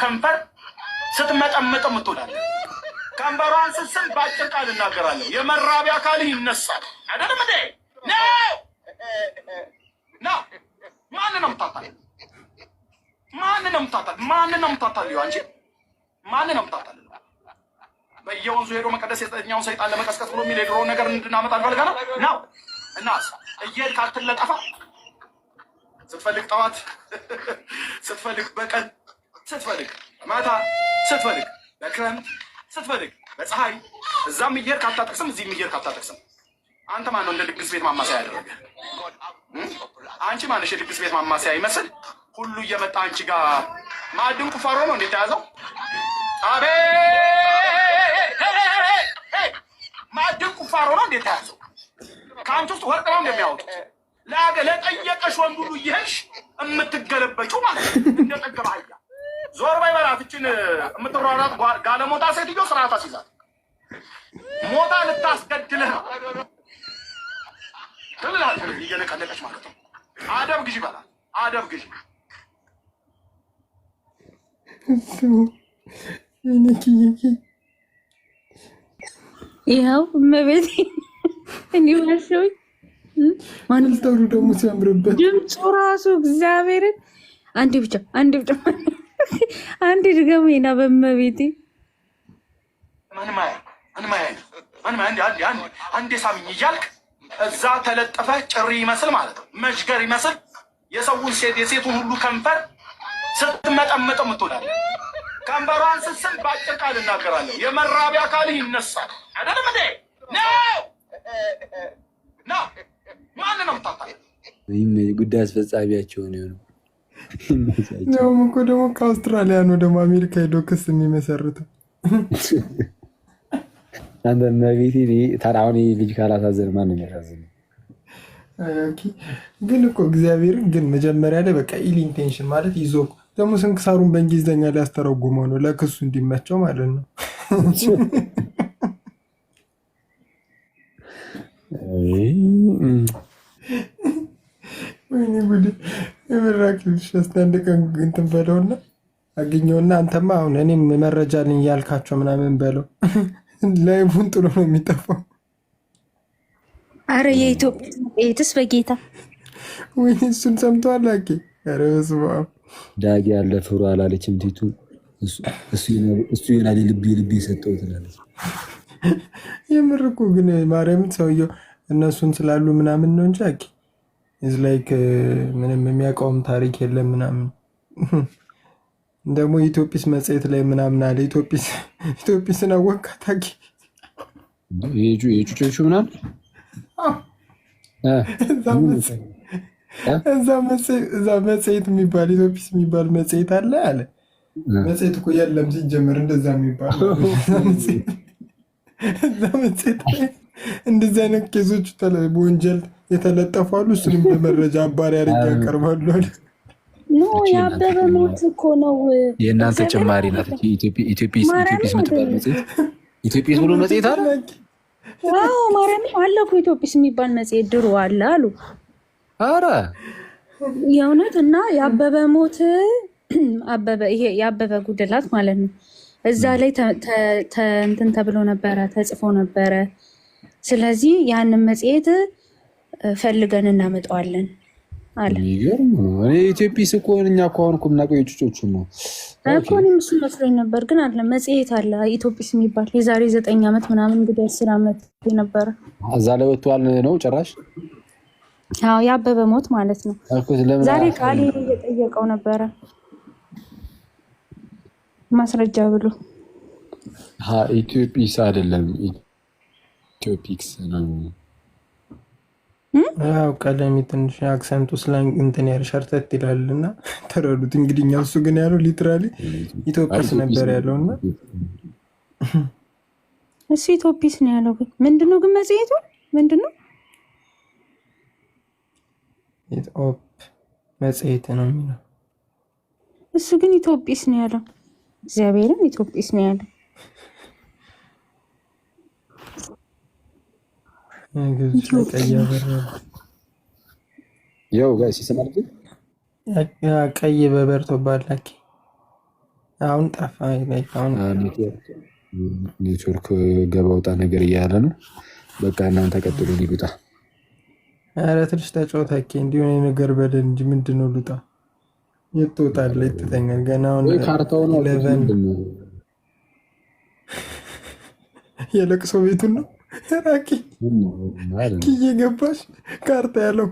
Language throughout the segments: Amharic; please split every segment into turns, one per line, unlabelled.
ከንፈር ስትመጠመጥ ምትውላለህ። ከንፈሯን ስትስም ባጭር ቃል እናገራለሁ የመራቢያ አካልህ ይነሳል። አይደለም እንዴ? ነው ማንን ነው የምታታል? ማንን ነው የምታታል? ማንን ነው የምታታል? አንቺ ማንን ነው የምታታል? በየወንዙ ሄዶ መቀደስ የጠኛውን ሰይጣን ለመቀስቀስ ብሎ የሚል የድሮ ነገር እንድናመጣ እንፈልጋ ነው። እናስ እየሄድክ አትለጠፋ። ስትፈልግ ጠዋት፣ ስትፈልግ በቀን፣ ስትፈልግ ማታ፣ ስትፈልግ በክረምት፣ ስትፈልግ በፀሐይ እዛም እየሄድክ አታጠቅስም፣ እዚህም እየሄድክ አታጠቅስም። አንተ ማነው እንደ ድግስ ቤት ማማሰያ ያደረገ? አንቺ ማነሽ የድግስ ቤት ማማሰያ ይመስል ሁሉ እየመጣ አንቺ ጋር ማዕድን ቁፋሮ ነው እንዴት ተያዘው? ማዕድን ቁፋሮ ነው እንዴት ተያዘው? ከአንቺ ውስጥ ወርቅ ነው እንደሚያወጡት ለጠየቀሽ ወንድ ሁሉ እየሄድሽ የምትገለበችው ማለት ነው። እንደጠገበ አህያ ዞር በይ በላት። እችን የምትሯሯጥ ጋለሞታ ሴትዮ ስርዓት አስይዛት። ሞታ ልታስገድልህ ነው ትላለች እየነቀነቀች ማለት ነው። አደብ ግዢ በላት፣ አደብ ግዢ።
ይኸው እመቤቴ እኔ ማሸውኝ
ማንም ተሩ ደግሞ ሲያምርበት
ድምፁ ራሱ እግዚአብሔርን አንዴ ብቻ አንዴ ድገሜና በእመቤቴ
አንዴ ሳምኝ እያልክ እዛ ተለጠፈ ጭሪ ይመስል ማለት ነው መሽገር ይመስል የሰውን የሴቱን ሁሉ ከንፈር ስትመጠመጥ ምትውላለህ። ከንፈሯን ስትስም ባጭር ቃል እናገራለሁ የመራቢያ አካልህ ይነሳል። አይደለም እንዴ? ነው ማንን ነው የምታታል?
ጉዳይ አስፈጻሚያቸው ነው።
ያውም እኮ ደግሞ ከአውስትራሊያ ነው ደግሞ አሜሪካ ሄዶ ክስ የሚመሰርተው።
አንተ መቤቴ ታዲያ ልጅ ካላሳዘን ማን ነው የሚያሳዝነው?
ግን እኮ እግዚአብሔርን ግን መጀመሪያ ላይ በቃ ኢል ኢንቴንሽን ማለት ይዞ ደግሞ ስንክሳሩን በእንግሊዝኛ ሊያስተረጉመው ነው ለክሱ እንዲመቸው ማለት ነው። ወይኔ ጉድ! የምራክልሽ አንድ ቀን እንትን በለውና አገኘውና አንተማ አሁን እኔም መረጃ ልኝ ያልካቸው ምናምን በለው ላይቡን ጥሎ ነው የሚጠፋው።
አረ የኢትዮጵያስ በጌታ
ወይኔ እሱን ሰምተዋል። አኬ ኧረ በስመ አብ
ዳጊ ያለ ፍሩ አላለችም ቲቱ እሱ ይሆናል ልቤ ሰጠው ትላለች።
የምር እኮ ግን ማርያምን ሰውየው እነሱን ስላሉ ምናምን ነው እንጂ አኬ ኢዝ ላይክ ምንም የሚያውቀውም ታሪክ የለም ምናምን። ደግሞ ኢትዮጲስ መጽሔት ላይ ምናምን አለ። ኢትዮጲስን አወቃት አኬ
የጩጮቹ ምናምን
እዛ መጽሔት የሚባል ኢትዮጲስ የሚባል መጽሔት አለ አለ። መጽሔት እኮ የለም ሲጀምር እንደዛ የሚባል እዛ መጽሔት ላይ እንደዚህ አይነት ኬዞች በወንጀል የተለጠፉ አሉ። እሱንም በመረጃ አባሪ አድርጌ ያቀርባሉ አለ።
የአበበ ሞት እኮ ነው
የእናንተ ጭማሪ ናት። ኢትዮጲስ የምትባል መጽሔት ኢትዮጲስ ብሎ መጽሔት አለ።
ማርያም አለ እኮ ኢትዮጲስ የሚባል መጽሔት ድሮ አለ አሉ።
ኧረ
የእውነት እና የአበበ ሞት ይሄ የአበበ ጉድላት ማለት ነው። እዛ ላይ እንትን ተብሎ ነበረ ተጽፎ ነበረ። ስለዚህ ያንን መጽሔት ፈልገን እናመጣዋለን አለ።
የሚገርም ነው። እኔ ኢትዮጲስ እኮ እኛ እኮ አሁን እኮ የምናውቀው የጩጮቹን ነው
እኮ እኔም እሱ መስሎኝ ነበር። ግን አለ መጽሔት አለ ኢትዮጲስ የሚባል የዛሬ 9 ዓመት ምናምን እንግዲህ 10 ዓመት ነበረ።
እዛ ላይ ወጥቷል ነው ጭራሽ።
አዎ የአበበ ሞት ማለት ነው። ዛሬ ቃል እየጠየቀው ነበረ ማስረጃ ብሎ
ኢትዮጲስ አይደለም ኢትዮጲክስ ነው።
ያው ቀለሚ ትንሽ አክሰንቱ ስላንግ እንትን ሸርተት ይላልና ተረዱት እንግዲህ። እኛ እሱ ግን ያለው ሊትራሊ ኢትዮጲስ ነበር ያለውና
እሱ ኢትዮጲስ ነው ያለው። ግን ምንድነው ግን መጽሔቱ ምንድነው?
ኢትዮፕ መጽሔት ነው የሚለው።
እሱ ግን ኢትዮጲስ ነው ያለው። እግዚአብሔርን ኢትዮጲስ ነው ያለው።
ያው ጋይስ ይሰማል።
ቀይ በበርቶ ባላኪ አሁን ጠፋ። አሁን
ኔትወርክ ገባ ወጣ ነገር እያለ ነው። በቃ እናንተ ቀጥሉ። ሊሉጣ
ኧረ ትንሽ ተጫወት አኬ። እንዲሆነ ነገር በደል እንጂ ምንድን ነው ልውጣ? የት ትወጣለህ? የት ትተኛለህ? ገና አሁን
ካርታው ነው
የለቅሶ ቤቱን ነው ራቂ ኪዬ ገባሽ ካርታ ያለው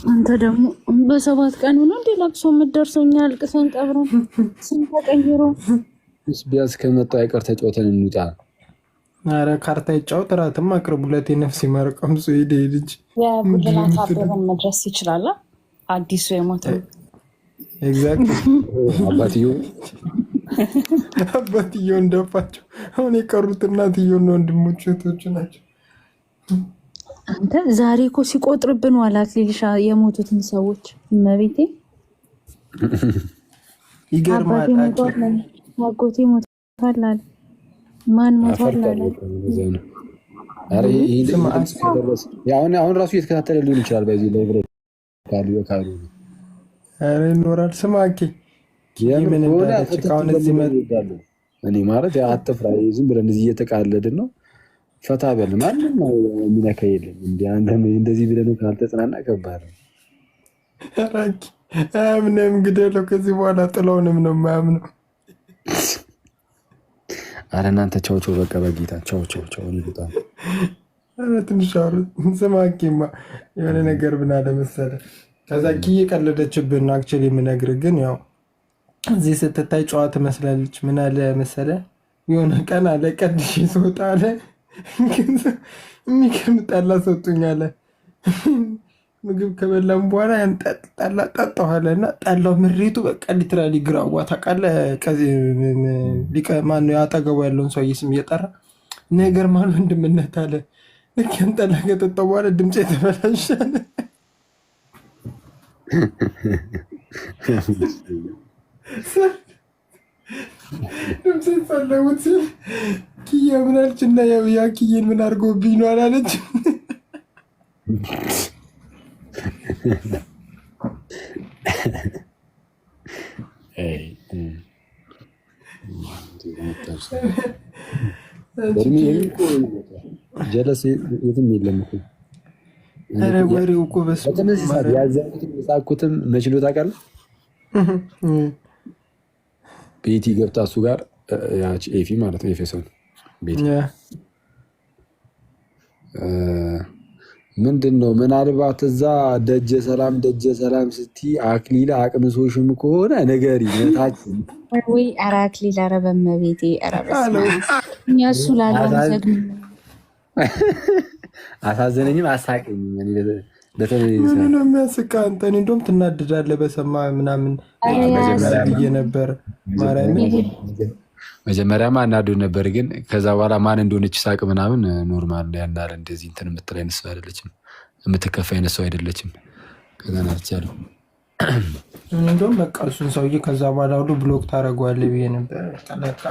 አንተ ደግሞ በ7 ቀን ሆኖ እንዴ ለቅሶ የምትደርሰው? እኛ አልቅሰን ቀብሮ ስም ተቀይሮ
ቢያንስ ከመጣው አይቀር ተጫውተን እንውጣ።
ኧረ ካርታ ይጫወት። እራትም አቅርቡለት። የነፍስ ይማርቀም ሰው ሄደ ልጅ
የጉልላት አበበን መድረስ ይችላል። አዲሱ የሞተው
አባትየው እንደፋቸው። አሁን የቀሩት እናትየውና ወንድሞቹ እህቶቹ ናቸው።
አንተ ዛሬ እኮ ሲቆጥርብን ዋላት ሊልሻ የሞቱትን ሰዎች እመቤቴ
ይገርማል።
አጎቴ ሞቷል አለ። ማን ሞቷል አለ?
አሁን ራሱ እየተከታተለ ሊሆን ይችላል። በዚህ ላይ
ይኖራል። ስማኬ ምን እንዳለችሁን እዚህ
እኔ ማለት አትፍራ። ዝም ብለን እዚህ እየተቃለድን ነው። ፈታ በል። ማንም የሚነካ የለም። እንደዚህ ብለን ካልተጽናና ከባድ ነው።
አያምንም ግደለው። ከዚህ በኋላ ጥለውንም ነው የማያምነው።
አረ እናንተ ቻው ቻው፣ በቃ በጌታ ቻው ቻው ቻው። በጣም
ትንሽ ስማኬማ የሆነ ነገር ብናለ መሰለህ። ከዛ ኪዬ ቀለደችብን። አክቹዋሊ የምነግርህ ግን ያው እዚህ ስትታይ ጨዋ ትመስላለች። ምን አለ መሰለህ የሆነ ቀን አለ ቀድሼ ስወጣ አለ የሚገርም ጠላ ሰጡኝ አለ። ምግብ ከበላም በኋላ ያን ጠላ ጠጣሁ አለ እና ጠላው ምሬቱ በቃ ሊትራሊ ግራዋ ታውቃለህ። ማነው ያጠገቡ ያለውን ሰውዬ ስም እየጠራ ነገር ማን ወንድምነት አለ። ልክ ያን ጠላ ከጠጣሁ በኋላ ድምፅ የተበላሻለ ድምፅ ፈለጉት ሲል ኪያ ምን አለች እና ያ ኪዬን ምን አድርጎብኝ ነው አላለች።
ጀለስ የትም የለም እኮ
ወሬው እኮ
ያዛኩትም መችሎ ታውቃለህ። ቤቲ ገብታ እሱ ጋር ኤፊ ማለት ነው ኤፌሶን ቤቲ ምንድን ነው ምናልባት እዛ ደጀ ሰላም ስትይ አክሊል አቅምሶሽም ከሆነ ነገሪ ነታችን
ወይ ኧረ አክሊል ኧረ በመቤቴ ኧረ እኛ እሱ ላለው
አሳዘነኝም አሳቀኝም።
ምን ነው የሚያስቃ? አንተ እኔ እንደውም ትናድዳለህ በሰማ ምናምን ብዬ ነበር።
መጀመሪያማ እናዱ ነበር፣ ግን ከዛ በኋላ ማን እንደሆነች ሳቅ ምናምን ኖርማል ያናል። እንደዚህ እንትን የምትል አይነት ሰው አይደለችም፣ የምትከፋ አይነት ሰው አይደለችም። ከዛ ናትቻለሁ
እንደውም በቃ እሱን ሰውዬ ከዛ በኋላ ሁሉ ብሎክ ታደርገዋለህ ብዬ ነበር። ለካ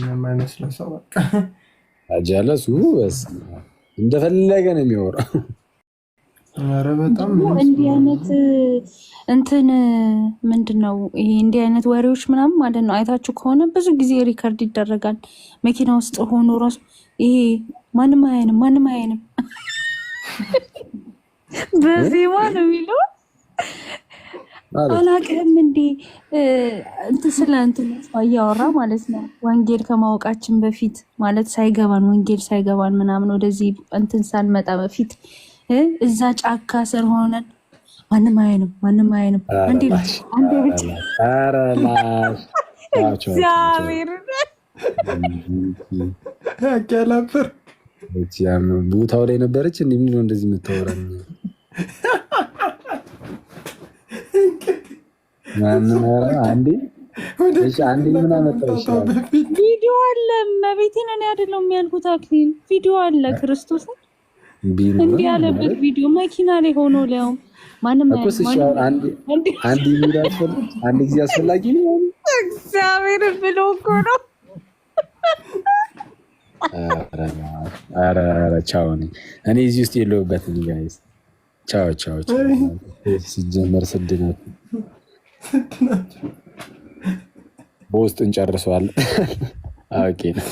የማይመስለው ሰው በቃ
አጃለሱ እንደፈለገ ነው የሚወራው።
ኧረ በጣም
እንዲህ አይነት እንትን ምንድን ነው ይሄ እንዲህ አይነት ወሬዎች ምናምን ማለት ነው። አይታችሁ ከሆነ ብዙ ጊዜ ሪከርድ ይደረጋል መኪና ውስጥ ሆኖ ራሱ ይሄ ማንም አያየንም በዜማ ነው የሚለው። አላቅም እንዴ እንትን ስለ እንትን እያወራ ማለት ነው። ወንጌል ከማወቃችን በፊት ማለት ሳይገባን ወንጌል ሳይገባን ምናምን ወደዚህ እንትን ሳልመጣ በፊት እዛ ጫካ ስር ሆነን ማንም አያየንም አንዴ ብቻ እግዚአብሔር
ያላፈር
ቦታው ላይ ነበረች። እንዲህ ምንድን ነው እንደዚህ የምታወራኝ? አንዴ ምን አመጣሽ?
ቪዲዮ አለ። መቤቴን እኔ አይደለሁም ያልኩት አክሊል ቪዲዮ አለ። ክርስቶስ እንዲህ ያለበት ቪዲዮ መኪና ላይ ሆኖ ሊያውም ማንም
አንድ ጊዜ አስፈላጊ ነው።
እግዚአብሔር ብሎ እኮ ነው።
ኧረ ቻው። እኔ እዚህ ውስጥ የለሁበትም ጋይስ። ቻው። ሲጀመር ስድ ናቸው። በውስጥ እንጨርሰዋለን። ኦኬ ነው።